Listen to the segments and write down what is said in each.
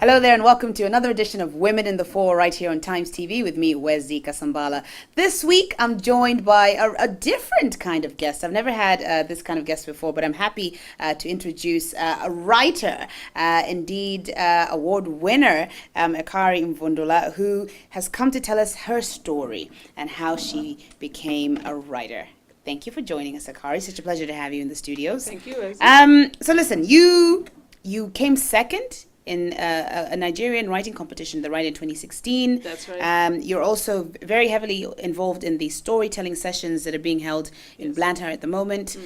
Hello there and welcome to another edition of Women in the Fore right here on Times TV with me, Wezi Kasambala. This week I'm joined by a different kind of guest. I've never had this kind of guest before, but I'm happy to introduce a writer, indeed award winner, Ekari Mbvundula, who has come to tell us her story and how she became a writer. Thank you for joining us, Ekari. Such a pleasure to have you in the studios. Thank you, Wezi. So listen, you came second in a Nigerian writing competition, the Write in 2016. That's right. You're also very heavily involved in the storytelling sessions that are being held in Blantyre at the moment.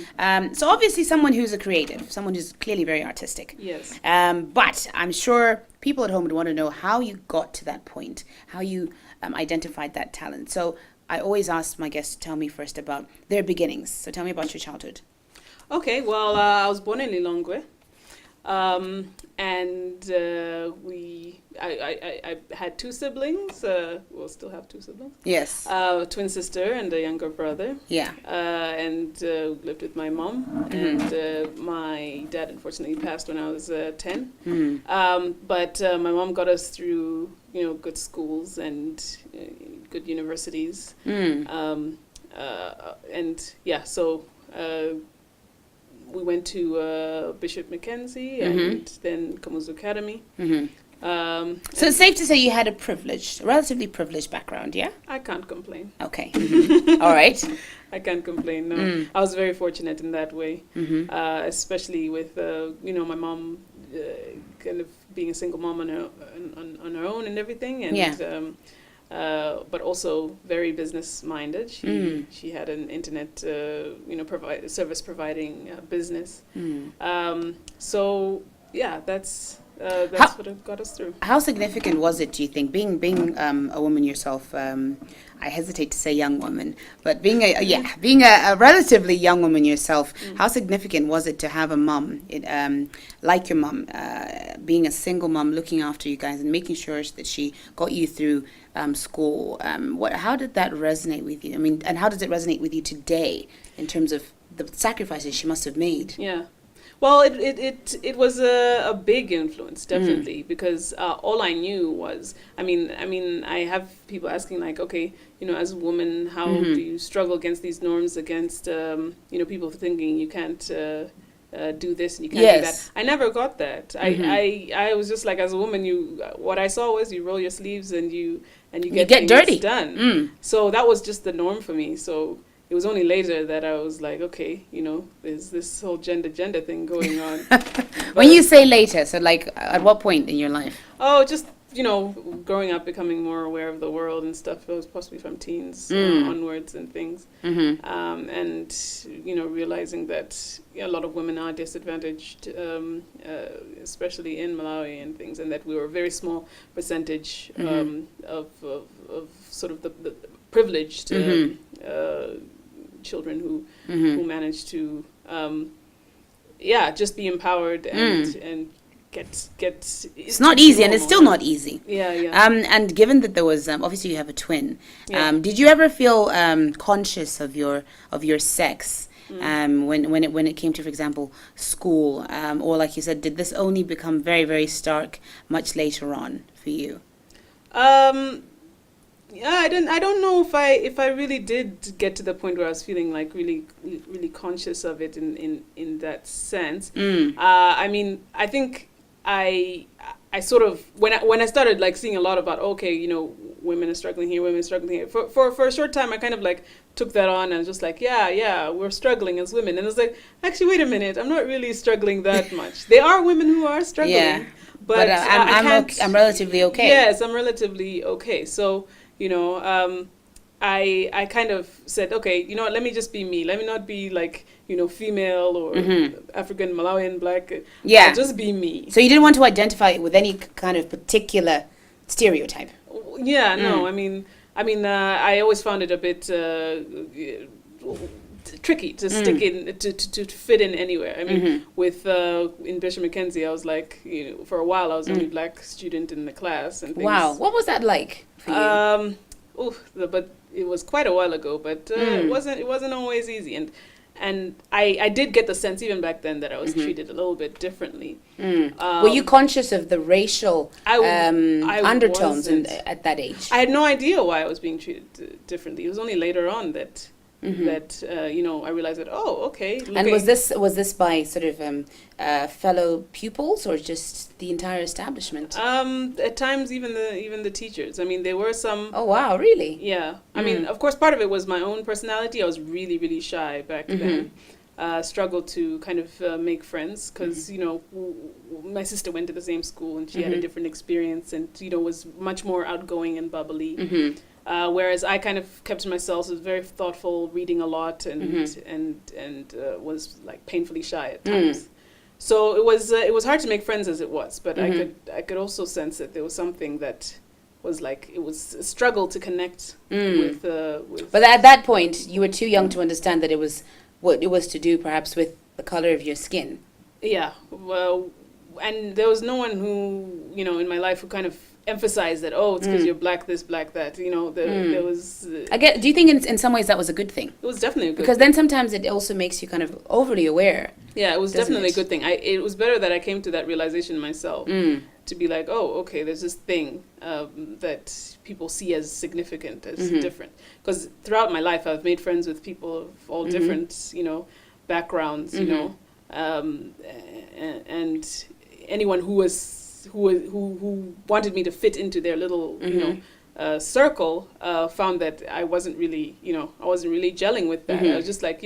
So obviously someone who's a creative, someone who's clearly very artistic. Yes. But I'm sure people at home would want to know how you got to that point, how you identified that talent. So I always ask my guests to tell me first about their beginnings. So tell me about your childhood. Okay, well, I was born in Lilongwe. I had two siblings. We'll still have two siblings. Yes. A twin sister and a younger brother. Yeah. And lived with my mom. And my dad unfortunately passed when I was 10. But my mom got us through, good schools and good universities. We went to Bishop Mackenzie and then Kamuzu Academy. So it's safe to say you had a relatively privileged background, yeah? I can't complain. Okay. All right. I can't complain, no. I was very fortunate in that way, especially with, my mom kind of being a single mom on her own and everything. And, but also very business-minded. She had an internet, service providing business. So yeah, that's what got us through. How significant was it, do you think, being a woman yourself? I hesitate to say young woman, but being a relatively young woman yourself, how significant was it to have a mum, like your mum, being a single mum, looking after you guys and making sure that she got you through school? How did that resonate with you? I mean, and how does it resonate with you today in terms of the sacrifices she must have made? Yeah. Well, it was a big influence, definitely, because all I knew was, I mean, I have people asking like, okay, as a woman, how do you struggle against these norms, against, people thinking you can't do this and you can't do that. I never got that. I was just like, as a woman, what I saw was you roll your sleeves and you get dirty. Done. So that was just the norm for me. So it was only later that I was like, okay, there's this whole gender thing going on. When you say later, so like at what point in your life? Oh, just, growing up, becoming more aware of the world and stuff. It was possibly from teens onwards and things. And, realizing that a lot of women are disadvantaged, especially in Malawi and things, and that we were a very small percentage of sort of the privileged children who managed to just be empowered and get it's not easy, and it's still not easy. Yeah. And given that there was obviously you have a twin, did you ever feel conscious of your sex when it came to, for example, school, or like you said, did this only become very, very stark much later on for you? I don't know if I really did get to the point where I was feeling like really, really conscious of it in that sense. I mean, I think I sort of when I started like seeing a lot about women are struggling here, for a short time I kind of like took that on and was just like we're struggling as women, and I was like, actually wait a minute, I'm not really struggling that much. There are women who are struggling, but I'm relatively okay. Yes, I'm relatively okay. So I kind of said, okay, let me just be me. Let me not be like, female or African, Malawian, black. Yeah. I'll just be me. So you didn't want to identify with any kind of particular stereotype? Yeah, no. I mean, I always found it a bit tricky to stick in, to fit in anywhere. I mean, with in Bishop Mackenzie, I was like, for a while I was the only black student in the class and things. Wow, what was that like for you? But it was quite a while ago. But it wasn't always easy. And And I did get the sense even back then that I was treated a little bit differently. Were you conscious of the racial I undertones wasn't. at that age? I had no idea why I was being treated differently. It was only later on that I realized that, okay. And was this by sort of fellow pupils or just the entire establishment? At times, even the teachers. I mean, there were some. Oh wow, really? Yeah. I mean, of course, part of it was my own personality. I was really, really shy back then. Struggled to kind of make friends because my sister went to the same school and she had a different experience and was much more outgoing and bubbly. Whereas I kind of kept to myself, was very thoughtful, reading a lot, and was like painfully shy at times. So it was hard to make friends as it was, but I could also sense that there was something that was like it was a struggle to connect with. But at that point, you were too young to understand that it was what it was to do, perhaps with the color of your skin. Yeah, well, and there was no one who in my life who kind of emphasize that it's because you're black this, black that. There was. Do you think in some ways that was a good thing? It was definitely a good because thing. then sometimes it also makes you kind of overly aware. Yeah, it was definitely a good thing. It was better that I came to that realization myself to be like, okay, there's this thing that people see as significant, as different. Because throughout my life, I've made friends with people of all different, backgrounds, and anyone who wanted me to fit into their little, circle, found that I wasn't really gelling with that. I was just like,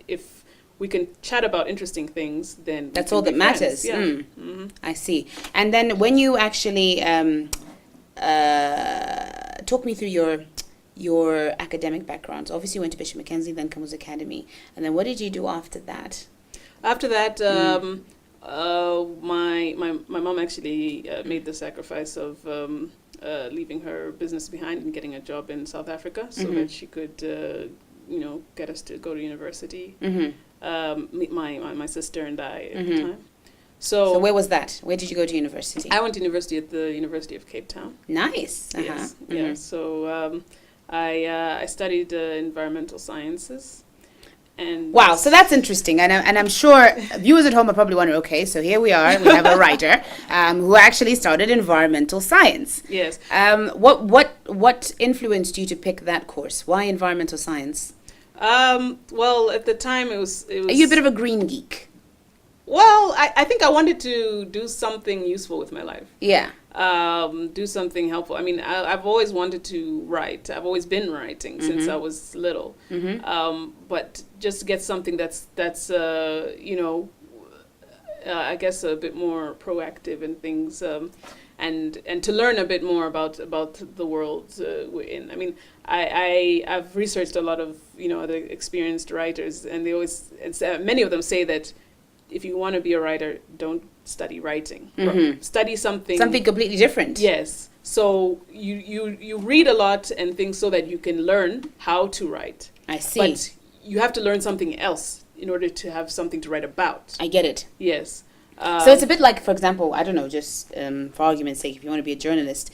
if we can chat about interesting things, then that's all that matters. Yeah. I see. And then when you actually talk me through your academic backgrounds. Obviously, you went to Bishop Mackenzie, then Kamuzu Academy, and then what did you do after that? After that. My mom actually made the sacrifice of leaving her business behind and getting a job in South Africa so that she could, get us to go to university. My sister and I at the time. So where was that? Where did you go to university? I went to university at the University of Cape Town. Nice. Yes. Yeah. So I studied environmental sciences. And wow, so that's interesting, and I'm sure viewers at home are probably wondering, okay, so here we are, we have a writer who actually started environmental science. Yes. What influenced you to pick that course? Why environmental science? Well, at the time it was. Are you a bit of a green geek? Well, I think I wanted to do something useful with my life. Yeah. Do something helpful. I mean, I've always wanted to write. I've always been writing since I was little. But just to get something that's I guess a bit more proactive in things, and to learn a bit more about the world we're in. I mean, I've researched a lot of other experienced writers, and many of them say that if you want to be a writer, don't study writing. Study something completely different. Yes. So you read a lot and things so that you can learn how to write. I see. But you have to learn something else in order to have something to write about. I get it. Yes. So it's a bit like, for example, I don't know, just for argument's sake, if you want to be a journalist,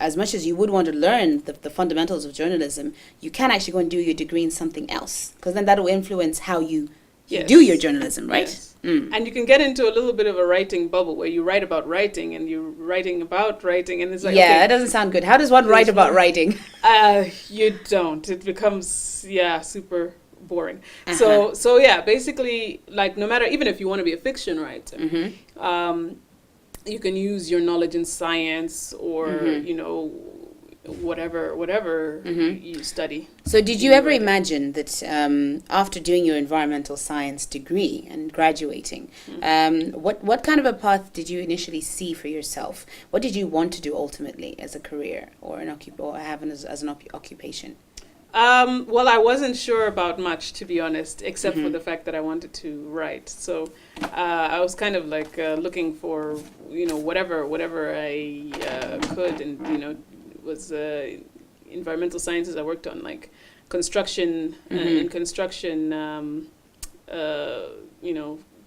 as much as you would want to learn the fundamentals of journalism, you can actually go and do your degree in something else, because then that will influence how you do your journalism, right? Yes. And you can get into a little bit of a writing bubble where you write about writing and you're writing about writing, and it's like, okay, that doesn't sound good. How does one write about writing? You don't. It becomes super boring. So yeah, basically, like, no matter, even if you want to be a fiction writer, you can use your knowledge in science or whatever you study. So did you ever imagine that after doing your environmental science degree and graduating, what kind of a path did you initially see for yourself? What did you want to do ultimately as a career or have as an occupation? Well, I wasn't sure about much, to be honest, except for the fact that I wanted to write. So I was kind of like looking for whatever I could, and was environmental sciences. I worked on like construction in construction,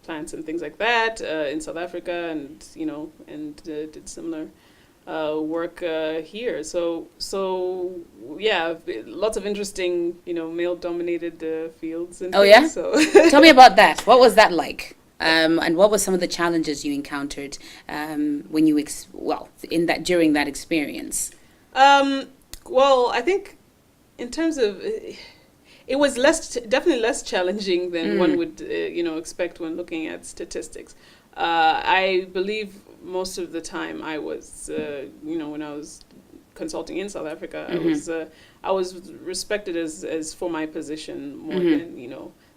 plants and things like that in South Africa, and did similar work here. So yeah, lots of interesting, male-dominated fields and Oh, things. yeah? So Tell me about that. What was that like? And what were some of the challenges you encountered when you during that experience? Well, I think in terms of it was definitely less challenging than one would expect when looking at statistics. I believe most of the time I was when I was consulting in South Africa, I was respected as for my position more than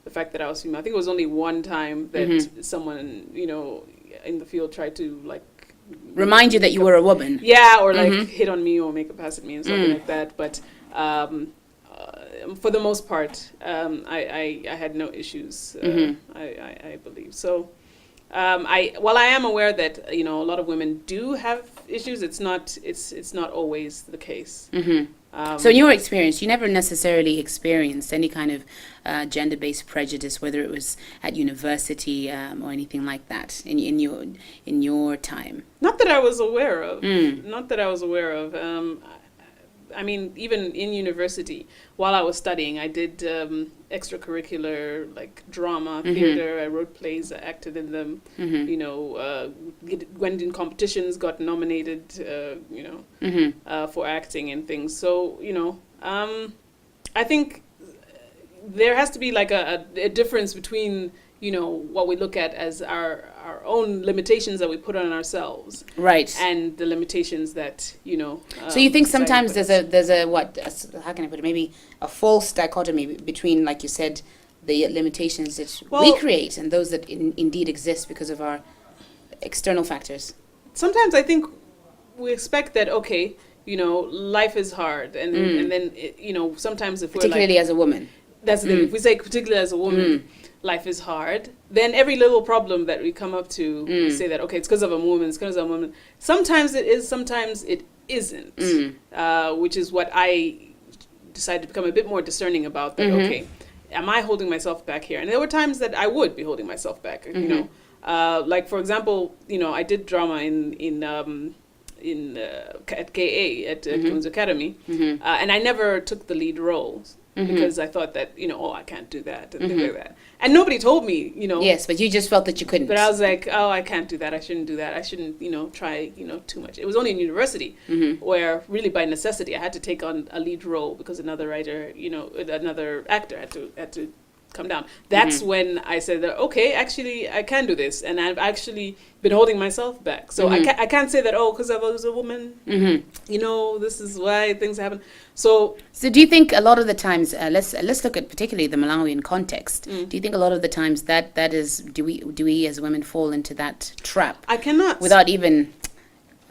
the fact that I was female. I think it was only one time that someone in the field tried to like Remind you that you were a woman. Yeah, or like hit on me or make a pass at me and something like that. But for the most part, I had no issues. I believe so. While I am aware that a lot of women do have issues, it's not always the case. So in your experience, you never necessarily experienced any kind of gender-based prejudice, whether it was at university or anything like that in your time. Not that I was aware of. Not that I was aware of. I mean, even in university, while I was studying, I did extracurricular like drama, theater. I wrote plays, I acted in them. Went in competitions, got nominated. For acting and things. So I think there has to be like a difference between what we look at as our own limitations that we put on ourselves, right, and the limitations that so you think sometimes there's a how can I put it, maybe a false dichotomy between, like you said, the limitations that we create and those that indeed exist because of our external factors. Sometimes I think we expect that life is hard, and then sometimes if particularly we're as a woman. That's the thing. If we say particularly as a woman, life is hard, then every little problem that we come up to, we say that, okay, it's because of a woman, it's because of a woman. Sometimes it is, sometimes it isn't, which is what I decided to become a bit more discerning about, that, okay, am I holding myself back here? And there were times that I would be holding myself back, like, for example, I did drama at KA, at Queen's Academy, and I never took the lead roles. Because I thought that, I can't do that, and things like that. And nobody told me, Yes, but you just felt that you couldn't. But I was like, I can't do that. I shouldn't do that. I shouldn't, try, too much. It was only in university where really by necessity I had to take on a lead role because another writer, another actor had to come down. That's when I said that, okay, actually I can do this, and I've actually been holding myself back. So I can't say that, because I was a woman, this is why things happen. So do you think a lot of the times, let's look at particularly the Malawian context. Do you think a lot of the times that is, do we as women fall into that trap? I cannot. Without even,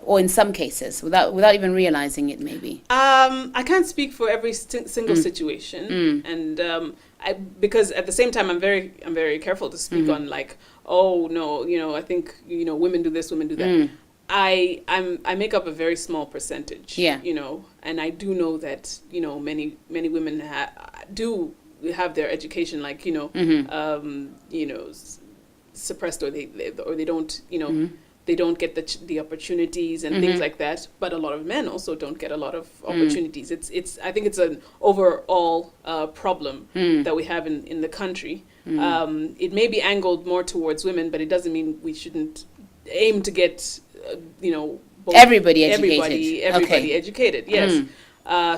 or in some cases, without even realizing it, maybe. I can't speak for every single situation, and because at the same time I'm very careful to speak on like, oh no, I think women do this, women do that. I make up a very small percentage, and I do know that many women do have their education like suppressed, or they don't they don't get the opportunities and things like that. But a lot of men also don't get a lot of opportunities. I think it's an overall problem that we have in the country. It may be angled more towards women, but it doesn't mean we shouldn't aim to get everybody educated. Educated. Yes. I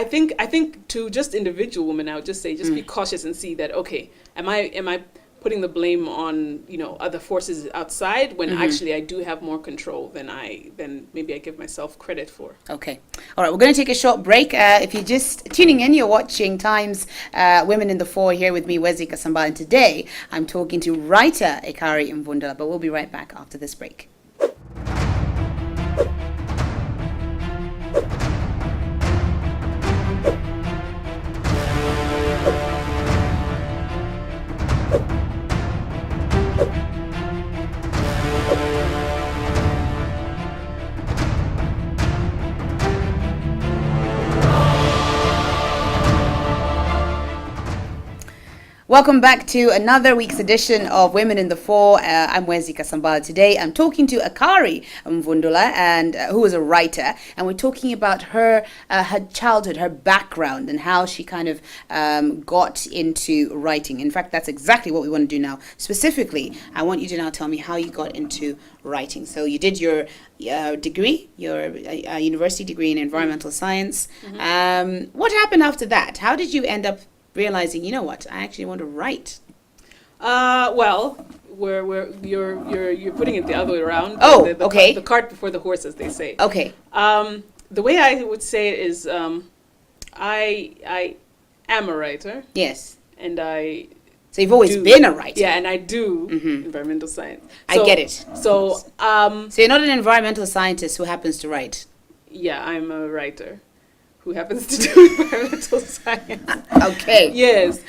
think to just individual women, I would just say, just be cautious and see that, okay, am I putting the blame on other forces outside when actually I do have more control than maybe I give myself credit for. Okay, all right, we're going to take a short break. If you're just tuning in, you're watching Times Women in the Fore here with me, Wezi Kasambala, and today I'm talking to writer Ekari Mbvundula, but we'll be right back after this break. Welcome back to another week's edition of Women in the Fore. I'm Wenzi Kasambala. Today I'm talking to Ekari Mbvundula, and who is a writer, and we're talking about her childhood, her background, and how she kind of got into writing. In fact, that's exactly what we want to do now. Specifically, I want you to now tell me how you got into writing. So you did your degree, your university degree in environmental science. Mm-hmm. What happened after that? How did you end up realizing, you know what, I actually want to write? Well, you're putting it the other way around. Oh, the okay. The cart before the horse, as they say. Okay. The way I would say it is, I am a writer. Yes. And I. So you've always been a writer. Yeah, and I do environmental science. I get it. So you're not an environmental scientist who happens to write. Yeah, I'm a writer who happens to do environmental science. Okay. Yes.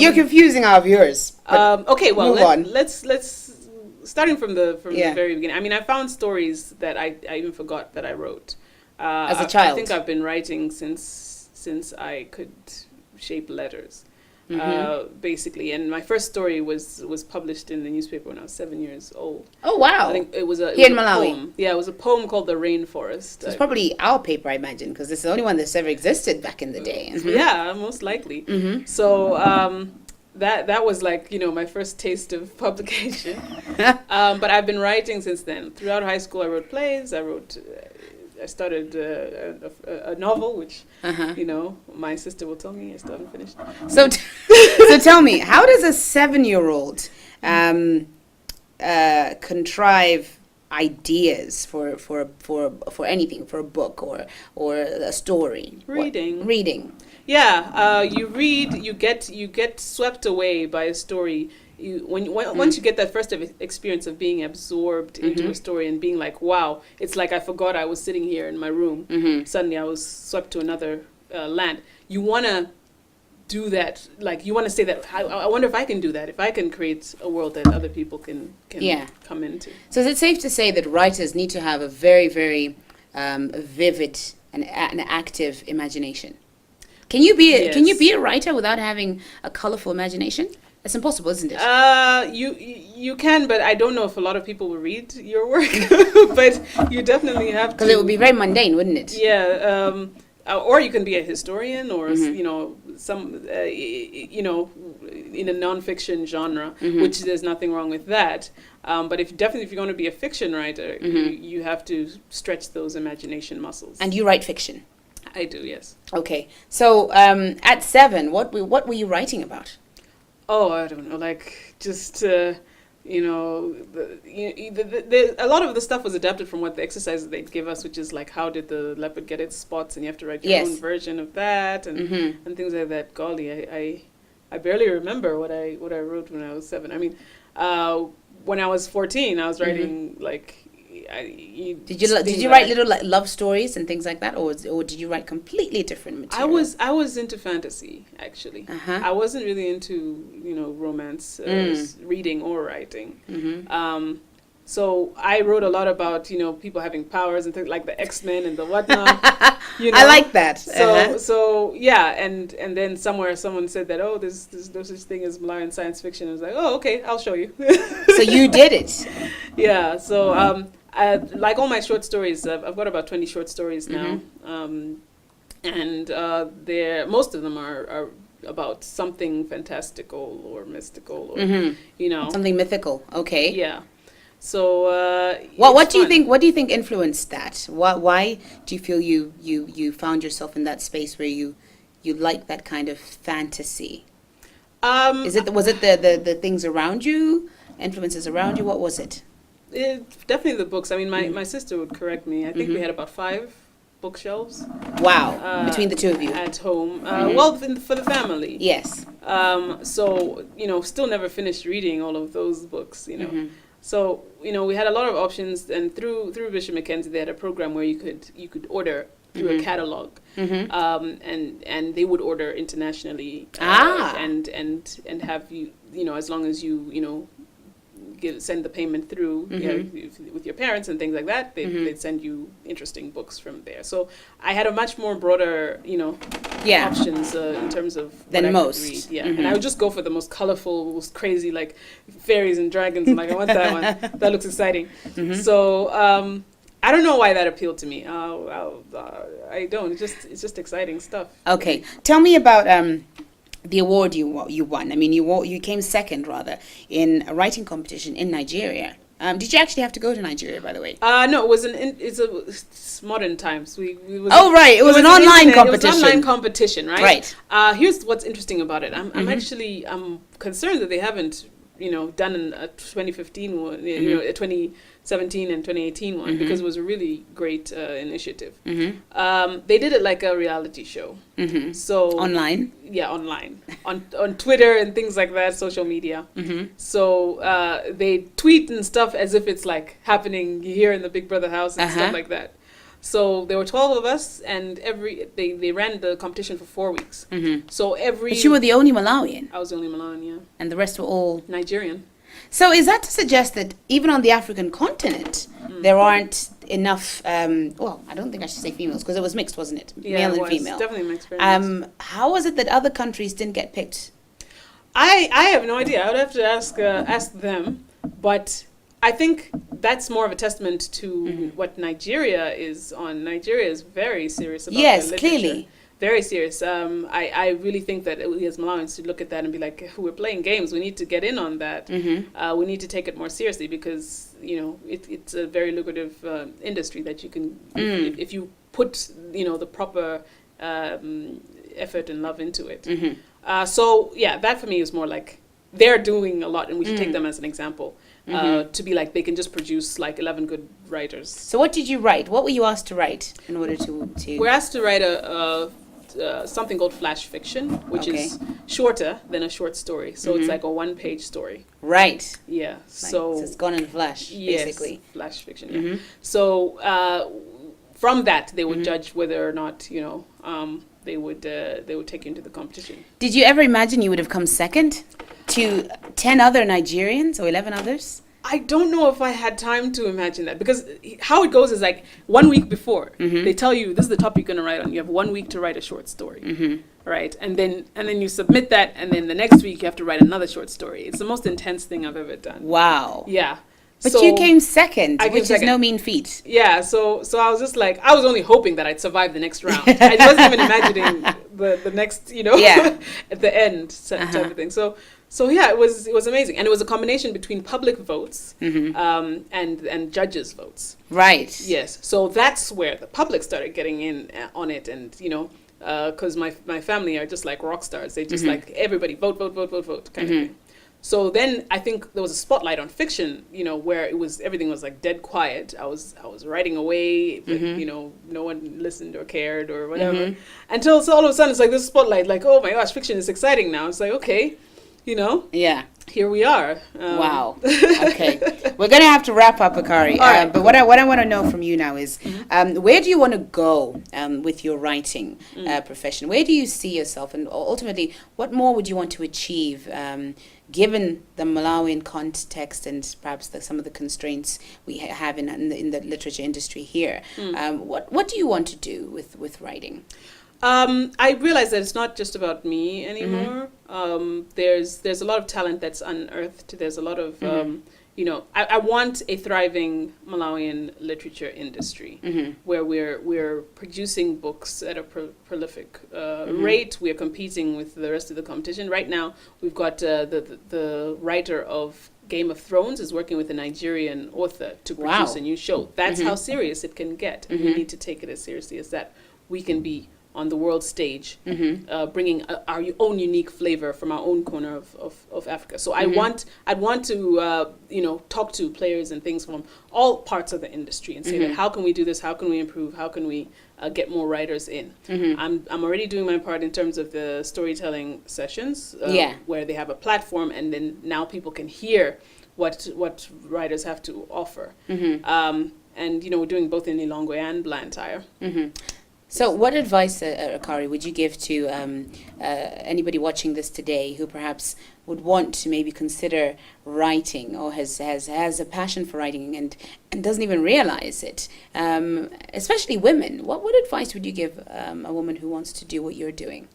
You're confusing our viewers. Okay, well, move on. let's starting from the very beginning. I mean, I found stories that I even forgot that I wrote. As a child. I think I've been writing since I could shape letters. Basically, and my first story was published in the newspaper when I was 7 years old. Oh wow! I think it was a here in Malawi. Poem. Yeah, it was a poem called "The Rainforest." It's probably our paper, I imagine, because it's the only one that's ever existed back in the day. Yeah, most likely. So that was like my first taste of publication. But I've been writing since then. Throughout high school, I wrote plays. I started a novel, which my sister will tell me I still haven't finished. So tell me, how does a 7-year-old contrive ideas for anything, for a book or a story? Reading. Yeah, you read, you get swept away by a story. Once you get that first experience of being absorbed into a story and being like, wow, it's like I forgot I was sitting here in my room. Suddenly I was swept to another land. You want to do that. Like, you want to say that, I wonder if I can do that, if I can create a world that other people can come into. So is it safe to say that writers need to have a very, very vivid and active imagination? Can you be a writer without having a colorful imagination? It's impossible, isn't it? You can, but I don't know if a lot of people will read your work. But you definitely have to. Because it would be very mundane, wouldn't it? Yeah. Or you can be a historian, or some in a nonfiction genre, which there's nothing wrong with that. But if you're going to be a fiction writer, you have to stretch those imagination muscles. And you write fiction. I do, yes. Okay. So at 7, what were you writing about? Oh, I don't know, like just a lot of the stuff was adapted from what the exercises they'd give us, which is like, how did the leopard get its spots, and you have to write your own version of that, and things like that. Golly, I barely remember what I wrote when I was 7. I mean, when I was 14, I was writing like. Did you write little love stories and things like that, or did you write completely different material? I was into fantasy, actually. I wasn't really into romance, reading or writing. So I wrote a lot about people having powers and things like the X-Men and the whatnot. I like that. So yeah, and then somewhere someone said that, oh, there's no such thing as Malawian science fiction. I was like, oh, okay, I'll show you. So you did it. Yeah. So like all my short stories, I've got about 20 short stories now, and most of them are about something fantastical or mystical or something mythical. Okay. Yeah. So what do you think? What do you think influenced that? Why do you feel you found yourself in that space where you like that kind of fantasy? Was it the things around you, influences around you? What was it? Definitely the books. I mean, my sister would correct me. I think we had about 5 bookshelves. Wow! Between the two of you at home. Well, for the family. Yes. So still never finished reading all of those books. So we had a lot of options, and through Bishop Mackenzie, they had a program where you could order through a catalog, and they would order internationally, and have you as long as you send the payment through with your parents and things like that. They'd send you interesting books from there. So I had a much more broader, options in terms of than what I most. could read. Yeah, and I would just go for the most colorful, most crazy, like fairies and dragons. And like, I want that one. That looks exciting. So I don't know why that appealed to me. I don't. It's just exciting stuff. Okay, tell me about the award you won. I mean, you came second rather in a writing competition in Nigeria. Did you actually have to go to Nigeria, by the way? No, it's modern times. It was an online competition. It was an online competition, right? Right. Here's what's interesting about it. I'm concerned that they haven't, done a 2015 one, a 2017 and 2018 one, because it was a really great initiative. They did it like a reality show. So online? Yeah, online. on Twitter and things like that, social media. So they tweet and stuff as if it's like happening here in the Big Brother house and stuff like that. So there were 12 of us, and they ran the competition for 4 weeks. So But you were the only Malawian? I was the only Malawian, yeah. And the rest were all Nigerian. So is that to suggest that even on the African continent, there aren't enough, I don't think I should say females, because it was mixed, wasn't it? Yeah, Male and female. Definitely mixed. How was it that other countries didn't get picked? I have no idea. I would have to ask them. But I think that's more of a testament to what Nigeria is on. Nigeria is very serious about their literature. Clearly. Very serious. I really think that we as Malawians should look at that and be like, we're playing games. We need to get in on that. We need to take it more seriously because, it's a very lucrative industry that you can, if you put, the proper effort and love into it. So, yeah, that for me is more like they're doing a lot and we should take them as an example. To be like, they can just produce like 11 good writers. So what did you write? What were you asked to write in order to... We're asked to write something called flash fiction, which is shorter than a short story. So it's like a one-page story. Right. Yeah. So it's gone in flash, basically. Flash fiction, yeah. So from that, they would judge whether or not, they would take you into the competition. Did you ever imagine you would have come second to 10 other Nigerians or 11 others? I don't know if I had time to imagine that, because how it goes is like 1 week before they tell you this is the topic you're going to write on. You have 1 week to write a short story, right? And then you submit that, and then the next week you have to write another short story. It's the most intense thing I've ever done. Wow. Yeah. But you came second, which is no mean feat. Yeah, so I was just like, I was only hoping that I'd survive the next round. I wasn't even imagining the next, at the end type of thing. So yeah, it was amazing, and it was a combination between public votes and judges' votes. Right. Yes. So that's where the public started getting in on it, and because my family are just like rock stars. They just like everybody vote kind of thing. So then I think there was a spotlight on fiction, where everything was like dead quiet. I was writing away, but no one listened or cared or whatever. Until all of a sudden it's like this spotlight, like, oh my gosh, fiction is exciting now. It's like, okay, yeah, here we are. Wow. Okay, we're gonna have to wrap up, Ekari. Right. But what I want to know from you now is, where do you want to go with your writing profession? Where do you see yourself, and ultimately, what more would you want to achieve? Given the Malawian context and perhaps some of the constraints we have in the literature industry here, what do you want to do with writing? I realize that it's not just about me anymore. There's a lot of talent that's unearthed. There's a lot of I want a thriving Malawian literature industry where we're producing books at a prolific rate. We're competing with the rest of the competition. Right now, we've got the writer of Game of Thrones is working with a Nigerian author to produce a new show. That's how serious it can get. And we need to take it as seriously as that. We can be on the world stage, bringing our own unique flavor from our own corner of Africa. So I'd want to talk to players and things from all parts of the industry and say that how can we do this? How can we improve? How can we get more writers in? I'm already doing my part in terms of the storytelling sessions, where they have a platform, and then now people can hear what writers have to offer. And we're doing both in Lilongwe and Blantyre. So, what advice, Akari, would you give to anybody watching this today who perhaps would want to maybe consider writing or has a passion for writing and doesn't even realize it? Especially women. What advice would you give a woman who wants to do what you're doing?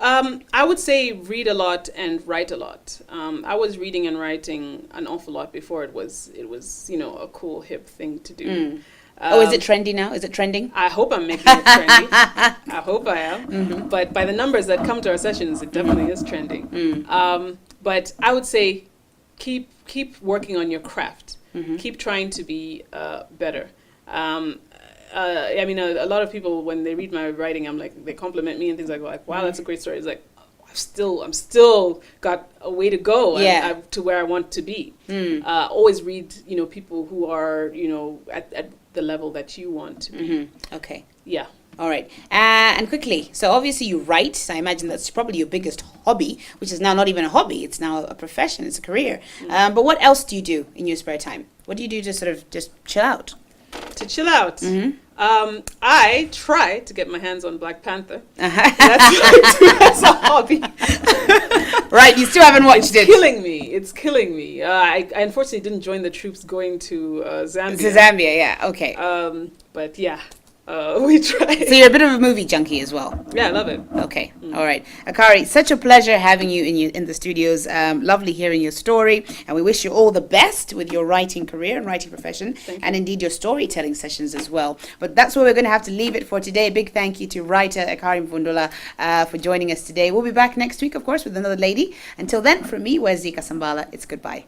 I would say read a lot and write a lot. I was reading and writing an awful lot before it was a cool hip thing to do. Is it trendy now? Is it trending? I hope I'm making it trendy. I hope I am. Mm-hmm. But by the numbers that come to our sessions, it definitely is trending. But I would say keep working on your craft. Mm-hmm. Keep trying to be better. I mean, a lot of people, when they read my writing, they compliment me and things like, wow, that's a great story. It's like, I'm still got a way to go to where I want to be. Always read, people who are, at the level that you want to be. Mm-hmm. Okay. Yeah. All right. And quickly, so obviously you write. So I imagine that's probably your biggest hobby, which is now not even a hobby. It's now a profession. It's a career. But what else do you do in your spare time? What do you do to sort of just chill out? To chill out? Mm-hmm. I try to get my hands on Black Panther. That's a hobby. Right, you still haven't watched it. It's killing me. I unfortunately didn't join the troops going to Zambia. To Zambia, yeah, okay. But yeah, we try. So you're a bit of a movie junkie as well. Yeah, I love it. Okay, all right. Akari, such a pleasure having you in the studios. Lovely hearing your story, and we wish you all the best with your writing career and writing profession, and indeed your storytelling sessions as well. But that's where we're going to have to leave it for today. A big thank you to writer Ekari Mbvundula for joining us today. We'll be back next week, of course, with another lady. Until then, from me, Wezika Sambala, it's goodbye.